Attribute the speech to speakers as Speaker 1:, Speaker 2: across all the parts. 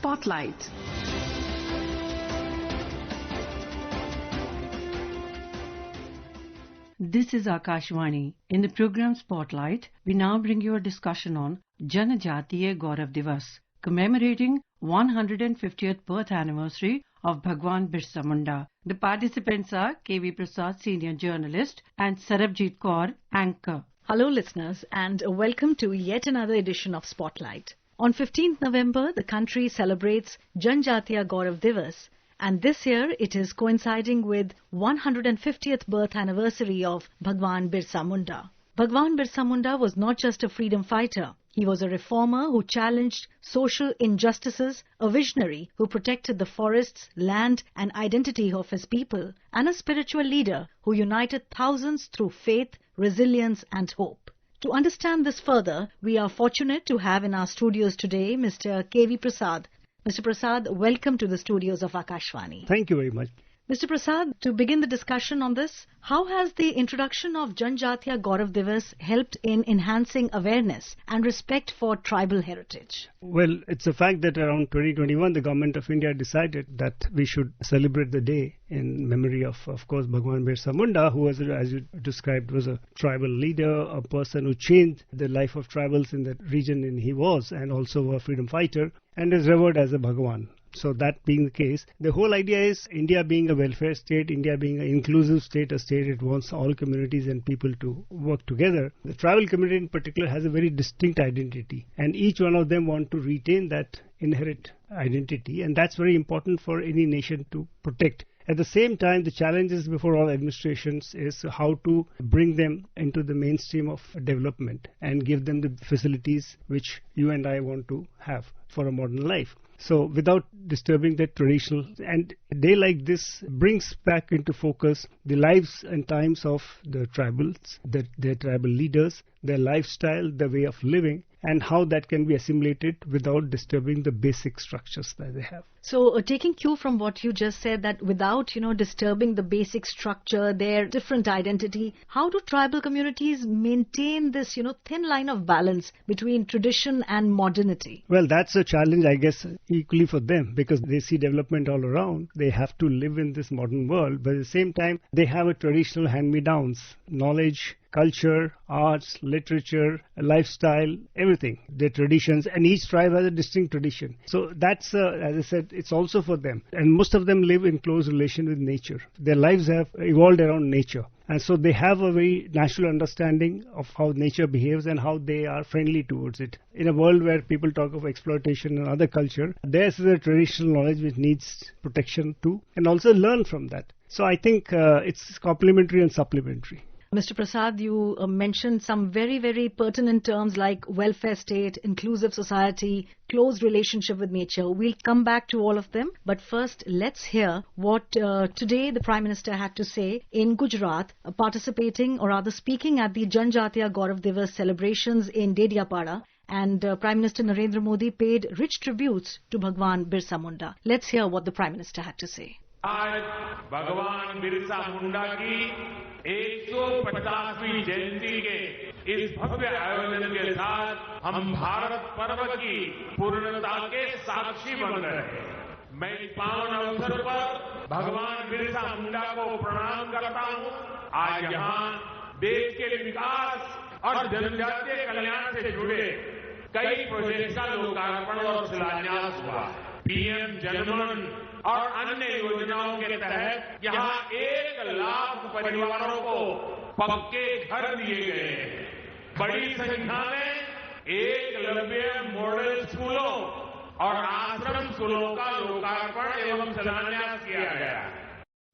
Speaker 1: Spotlight.
Speaker 2: This is Akashvani. In the program Spotlight, we now bring you a discussion on Janjatiya Gaurav Diwas, commemorating 150th birth anniversary of Bhagwan Birsa Munda. The participants are Prasad, senior journalist, and Sarabjeet Kaur, anchor.
Speaker 3: Hello listeners, and welcome to yet another edition of Spotlight. On 15th November, the country celebrates Janjatiya Gaurav Diwas, and this year it is coinciding with 150th birth anniversary of Bhagwan Birsa Munda. Bhagwan Birsa Munda was not just a freedom fighter. He was a reformer who challenged social injustices, a visionary who protected the forests, land and identity of his people, and a spiritual leader who united thousands through faith, resilience and hope. To understand this further, we are fortunate to have in our studios today Mr. Prasad. Mr. Prasad, welcome to the studios of Akashvani.
Speaker 4: Thank you very much.
Speaker 3: Mr. Prasad, to begin the discussion on this, how has the introduction of Janjatiya Gaurav Diwas helped in enhancing awareness and respect for tribal heritage?
Speaker 4: Well, it's a fact that around 2021, the government of India decided that we should celebrate the day in memory of course, Bhagwan Birsa Munda, who was, as you described, was a tribal leader, a person who changed the life of tribals in the region in he was, and also a freedom fighter, and is revered as a Bhagwan. So that being the case, the whole idea is India being a welfare state, India being an inclusive state, a state it wants all communities and people to work together. The tribal community in particular has a very distinct identity, and each one of them want to retain that inherent identity, and that's very important for any nation to protect. At the same time, the challenges before all administrations is how to bring them into the mainstream of development and give them the facilities which you and I want to have for a modern life. So without disturbing the traditional, and a day like this brings back into focus the lives and times of the tribals, their tribal leaders, their lifestyle, the way of living, and how that can be assimilated without disturbing the basic structures that they have.
Speaker 3: So taking cue from what you just said, that without, disturbing the basic structure, their different identity, how do tribal communities maintain this, thin line of balance between tradition and modernity?
Speaker 4: Well, that's a challenge, I guess, equally for them, because they see development all around. They have to live in this modern world, but at the same time, they have a traditional hand-me-downs, knowledge, culture, arts, literature, lifestyle, everything, their traditions, and each tribe has a distinct tradition. So that's, as I said, it's also for them. And most of them live in close relation with nature. Their lives have evolved around nature. And so they have a very natural understanding of how nature behaves and how they are friendly towards it. In a world where people talk of exploitation and other culture, theirs is a traditional knowledge which needs protection too, and also learn from that. So I think it's complementary and supplementary.
Speaker 3: Mr. Prasad, you mentioned some very, very pertinent terms like welfare state, inclusive society, close relationship with nature. We'll come back to all of them. But first, let's hear what today the Prime Minister had to say in Gujarat, participating or rather speaking at the Janjatiya Gaurav Diwas celebrations in Dediapada. And Prime Minister Narendra Modi paid rich tributes to Bhagwan Birsa Munda. Let's hear what the Prime Minister had to say.
Speaker 5: आज भगवान बिरसा मुंडा की 150वीं जयंती के इस भव्य आयोजन के साथ हम भारत पर्व की पूर्णता के साक्षी बन रहे हैं। मैं इस पावन अवसर पर भगवान बिरसा मुंडा को प्रणाम करता हूं। आज यहां देश के विकास और जनजातीय कल्याण से जुड़े कई प्रोजेक्ट का लोकार्पण और शिलान्यास हुआ। पीएम जनमन और अन्य योजनाओं के तहत यहां 1 लाख परिवारों को पक्के घर दिए गए हैं। बड़ी संख्या में एकलव्य मॉडल स्कूलों और आश्रम स्कूलों का लोकार्पण एवं शिलान्यास किया गया।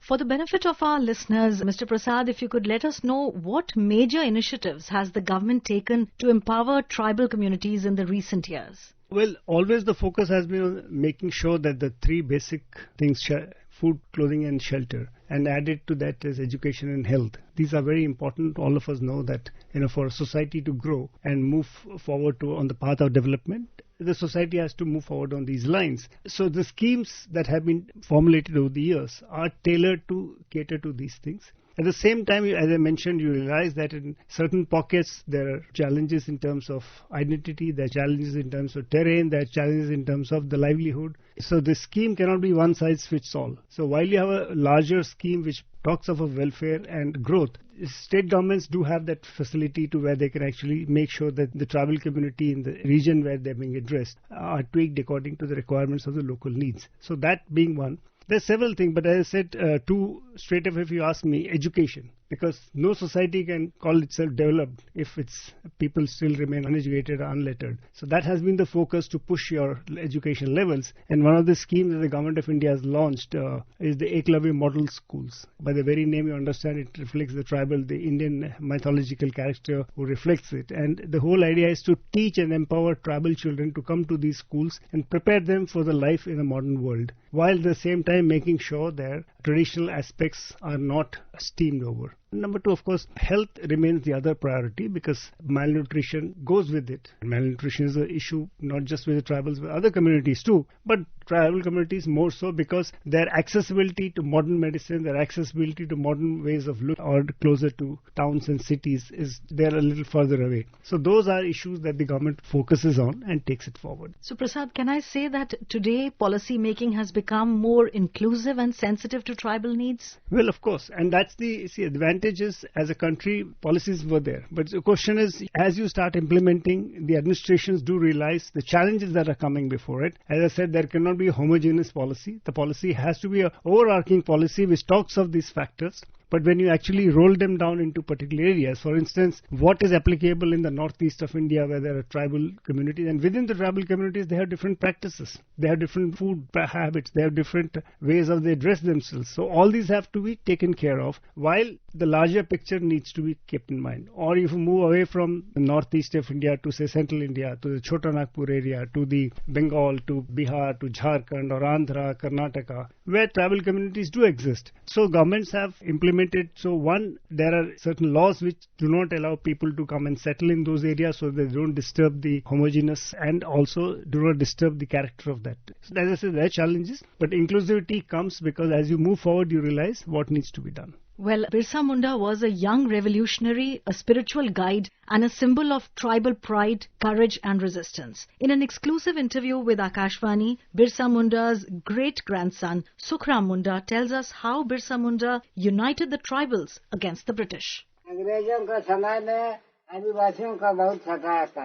Speaker 3: For the benefit of our listeners, Mr. Prasad, if you could let us know what major initiatives has the government taken to empower tribal communities in the recent years?
Speaker 4: Well, always the focus has been on making sure that the three basic things, food, clothing and shelter, and added to that is education and health. These are very important. All of us know that, for a society to grow and move forward on the path of development, the society has to move forward on these lines. So the schemes that have been formulated over the years are tailored to cater to these things. At the same time, as I mentioned, you realize that in certain pockets there are challenges in terms of identity, there are challenges in terms of terrain, there are challenges in terms of the livelihood. So the scheme cannot be one size fits all. So while you have a larger scheme which talks of a welfare and growth, state governments do have that facility to where they can actually make sure that the tribal community in the region where they're being addressed are tweaked according to the requirements of the local needs. So that being one. There's several things, but as I said, two straight up, if you ask me, education. Because no society can call itself developed if its people still remain uneducated or unlettered. So that has been the focus, to push your education levels. And one of the schemes that the Government of India has launched is the Eklavya Model Schools. By the very name, you understand it reflects the tribal, the Indian mythological character who reflects it. And the whole idea is to teach and empower tribal children to come to these schools and prepare them for the life in a modern world, while at the same time making sure their traditional aspects are not steamed over. Number two, of course, health remains the other priority, because malnutrition goes with it. Malnutrition is an issue not just with the tribals, but other communities too. But tribal communities more so, because their accessibility to modern medicine, their accessibility to modern ways of looking or closer to towns and cities, is they're a little further away. So those are issues that the government focuses on and takes it forward.
Speaker 3: So Prasad, can I say that today policy making has become more inclusive and sensitive to tribal needs?
Speaker 4: Well, of course, and that's the advantage is, as a country, policies were there. But the question is, as you start implementing, the administrations do realize the challenges that are coming before it. As I said, there cannot be a homogeneous policy. The policy has to be an overarching policy which talks of these factors. But when you actually roll them down into particular areas, for instance, what is applicable in the northeast of India where there are tribal communities, and within the tribal communities they have different practices, they have different food habits, they have different ways of they dress themselves. So all these have to be taken care of, while the larger picture needs to be kept in mind. Or if you move away from the northeast of India to, say, central India, to the Chota Nagpur area, to the Bengal, to Bihar, to Jharkhand or Andhra, Karnataka, where tribal communities do exist. So governments have implemented. So one, there are certain laws which do not allow people to come and settle in those areas, so they don't disturb the homogeneous and also do not disturb the character of that. So as I said, there are challenges, but inclusivity comes because as you move forward, you realize what needs to be done.
Speaker 3: Well, Birsa Munda was a young revolutionary, a spiritual guide and a symbol of tribal pride, courage and resistance. In an exclusive interview with Akashvani, Birsa Munda's great-grandson Sukhram Munda tells us how Birsa Munda united the tribals against the British.
Speaker 1: अंग्रेजों के समय में आदिवासियों का बहुत सताया था।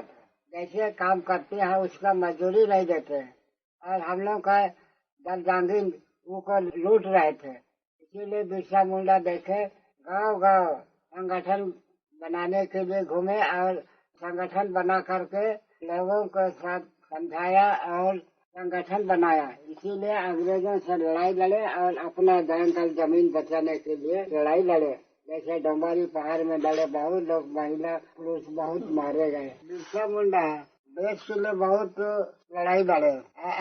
Speaker 1: जैसे काम करते हैं उसका मजदूरी नहीं देते और हम लोग का दरजांगी वो लूट रहे थे। इसीलिए बिरसा मुंडा देखे गांव-गांव संगठन बनाने के लिए घूमे और संगठन बना करके लोगों के साथ समझाया और संगठन बनाया। इसीलिए अंग्रेजों से लड़ाई लड़े और अपना दल जमीन बचाने के लिए लड़ाई लड़े। जैसे डोंबारी पहाड़ में लड़े, बहुत लोग, महिला पुरुष बहुत मारे गए। बिरसा मुंडा देश के लिए बहुत लड़ाई लड़े,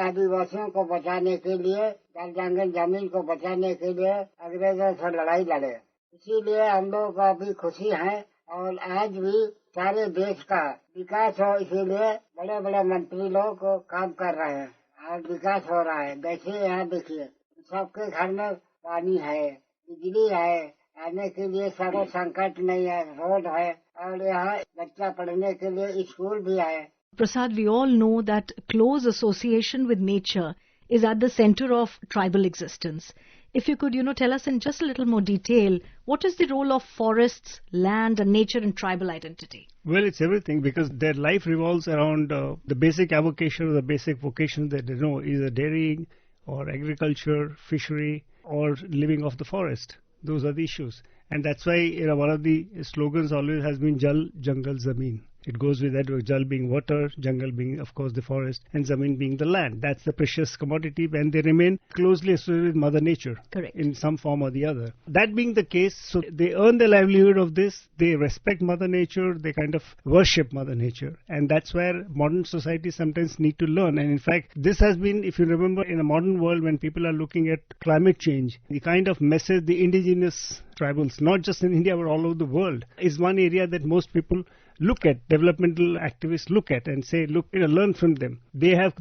Speaker 1: आदिवासियों को बचाने के लिए, दरजांगी जमीन को बचाने के लिए अंग्रेजों से लड़ाई लड़े। इसीलिए हम लोग का भी खुशी है और आज भी सारे देश का विकास हो, इसीलिए बड़े बड़े मंत्री लोग काम कर रहे हैं और विकास हो रहा है। जैसे यहाँ देखिए, सबके घर में पानी है, बिजली है, आने के लिए सबको संकट नहीं है, रोड है और यहाँ बच्चा पढ़ने के लिए स्कूल भी है।
Speaker 3: Prasad, we all know that close association with nature is at the center of tribal existence. If you could, tell us in just a little more detail, what is the role of forests, land and nature in tribal identity?
Speaker 4: Well, it's everything, because their life revolves around the basic avocation or the basic vocation that they know, either dairying or agriculture, fishery or living off the forest. Those are the issues. And that's why one of the slogans always has been Jal, Jangal, Zameen. It goes with that, Jal being water, Jungle being, of course, the forest, and Zameen being the land. That's the precious commodity, and they remain closely associated with Mother Nature.
Speaker 3: Correct.
Speaker 4: In some form or the other. That being the case, so they earn their livelihood of this, they respect Mother Nature, they kind of worship Mother Nature. And that's where modern societies sometimes need to learn. And in fact, this has been, if you remember, in a modern world when people are looking at climate change, the kind of message the indigenous tribals, not just in India but all over the world, is one area that most people look at, developmental activists look at and say, look, learn from them. They have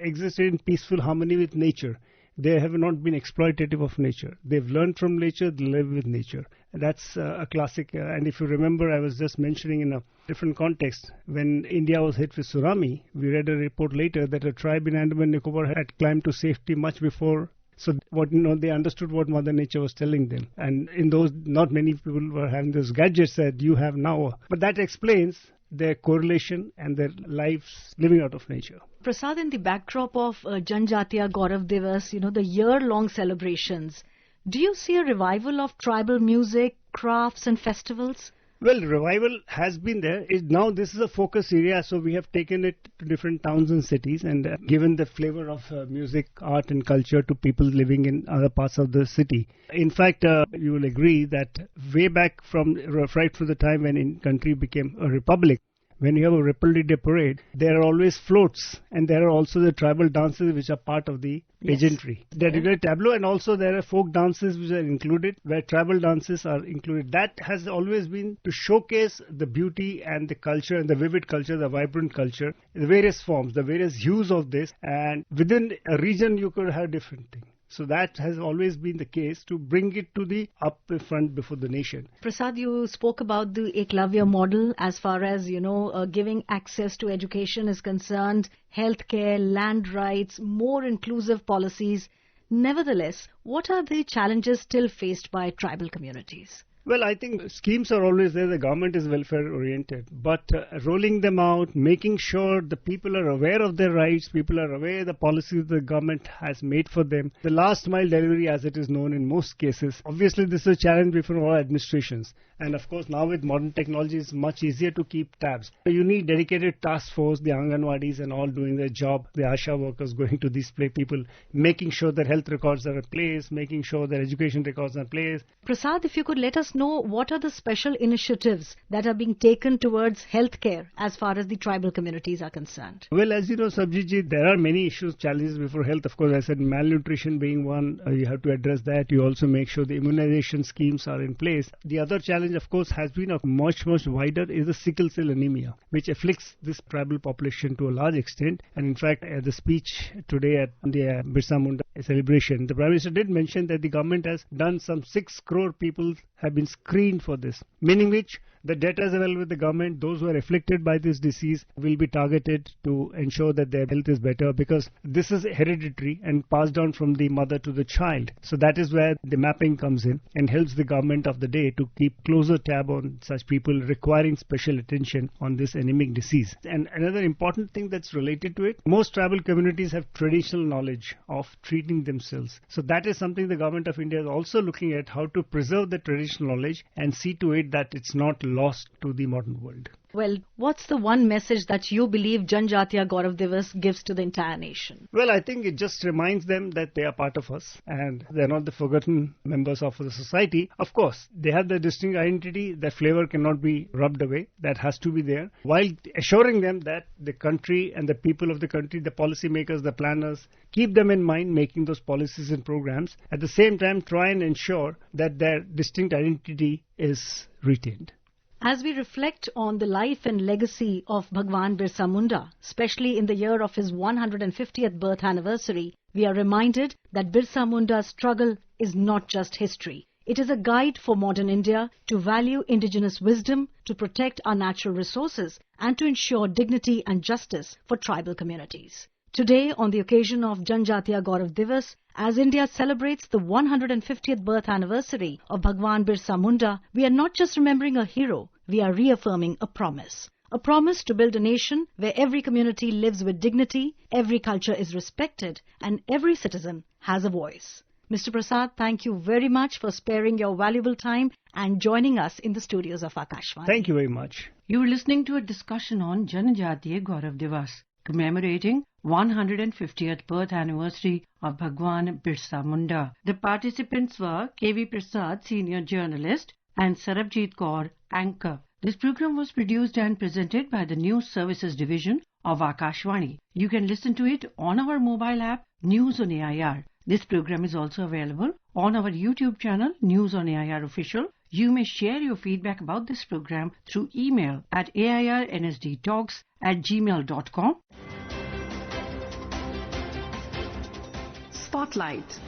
Speaker 4: existed in peaceful harmony with nature. They have not been exploitative of nature. They've learned from nature, they live with nature. That's a classic. And if you remember, I was just mentioning in a different context, when India was hit with tsunami, we read a report later that a tribe in Andaman and Nicobar had climbed to safety much before. So they understood what Mother Nature was telling them. And in those, not many people were having those gadgets that you have now. But that explains their correlation and their lives living out of nature.
Speaker 3: Prasad, in the backdrop of Janjatiya Gaurav Divas, the year-long celebrations, do you see a revival of tribal music, crafts and festivals?
Speaker 4: Well, revival has been there. Now this is a focus area, so we have taken it to different towns and cities and given the flavor of music, art and culture to people living in other parts of the city. In fact, you will agree that way back from right from the time when the country became a republic, when you have a Republic Day parade, there are always floats and there are also the tribal dances which are part of the pageantry. There is a tableau and also there are folk dances which are included, where tribal dances are included. That has always been to showcase the beauty and the culture and the vivid culture, the vibrant culture, the various forms, the various hues of this, and within a region you could have different things. So that has always been the case, to bring it to the up front before the nation.
Speaker 3: Prasad, you spoke about the Eklavya model as far as, giving access to education is concerned, healthcare, land rights, more inclusive policies. Nevertheless, what are the challenges still faced by tribal communities?
Speaker 4: Well, I think schemes are always there. The government is welfare oriented, but rolling them out, making sure the people are aware of their rights, people are aware of the policies the government has made for them. The last mile delivery, as it is known in most cases, obviously this is a challenge before all administrations. And of course, now with modern technology, it's much easier to keep tabs. You need dedicated task force, the Anganwadis and all doing their job, the Asha workers going to these people, making sure that health records are in place, making sure that education records are in place.
Speaker 3: Prasad, if you could let us know, what are the special initiatives that are being taken towards healthcare as far as the tribal communities are concerned?
Speaker 4: Well, as you know, Sarabjeet, there are many issues, challenges before health. Of course, I said malnutrition being one. You have to address that. You also make sure the immunization schemes are in place. The other challenge, of course, has been a much wider, is the sickle cell anemia, which afflicts this tribal population to a large extent. And in fact, at the speech today at the Birsa Munda celebration, the Prime Minister did mention that the government has done some 6 crore people have been screened for this, meaning which the data is available with the government. Those who are afflicted by this disease will be targeted to ensure that their health is better, because this is hereditary and passed down from the mother to the child. So that is where the mapping comes in and helps the government of the day to keep closer tab on such people requiring special attention on this anemic disease. And another important thing that's related to it, most tribal communities have traditional knowledge of treating themselves. So that is something the government of India is also looking at, how to preserve the traditional knowledge and see to it that it's not lost to the modern world.
Speaker 3: Well, what's the one message that you believe Janjatiya Gaurav Divas gives to the entire nation?
Speaker 4: Well, I think it just reminds them that they are part of us and they're not the forgotten members of the society. Of course, they have their distinct identity. Their flavor cannot be rubbed away. That has to be there, while assuring them that the country and the people of the country, the policymakers, the planners, keep them in mind making those policies and programs. At the same time, try and ensure that their distinct identity is retained.
Speaker 3: As we reflect on the life and legacy of Bhagwan Birsa Munda, especially in the year of his 150th birth anniversary, we are reminded that Birsa Munda's struggle is not just history. It is a guide for modern India to value indigenous wisdom, to protect our natural resources, and to ensure dignity and justice for tribal communities. Today, on the occasion of Janjatiya Gaurav Divas, as India celebrates the 150th birth anniversary of Bhagwan Birsa Munda, we are not just remembering a hero, we are reaffirming a promise. A promise to build a nation where every community lives with dignity, every culture is respected, and every citizen has a voice. Mr. Prasad, thank you very much for sparing your valuable time and joining us in the studios of Akashvani.
Speaker 4: Thank you very much.
Speaker 2: You were listening to a discussion on Janjatiya Gaurav Divas, commemorating 150th birth anniversary of Bhagwan Birsa Munda. The participants were K.V. Prasad, senior journalist, and Sarabjeet Kaur, anchor. This program was produced and presented by the News Services Division of Akashvani. You can listen to it on our mobile app, News on AIR. This program is also available on our YouTube channel, News on AIR Official. You may share your feedback about this program through email at airnsdtalks@gmail.com.
Speaker 6: Spotlight.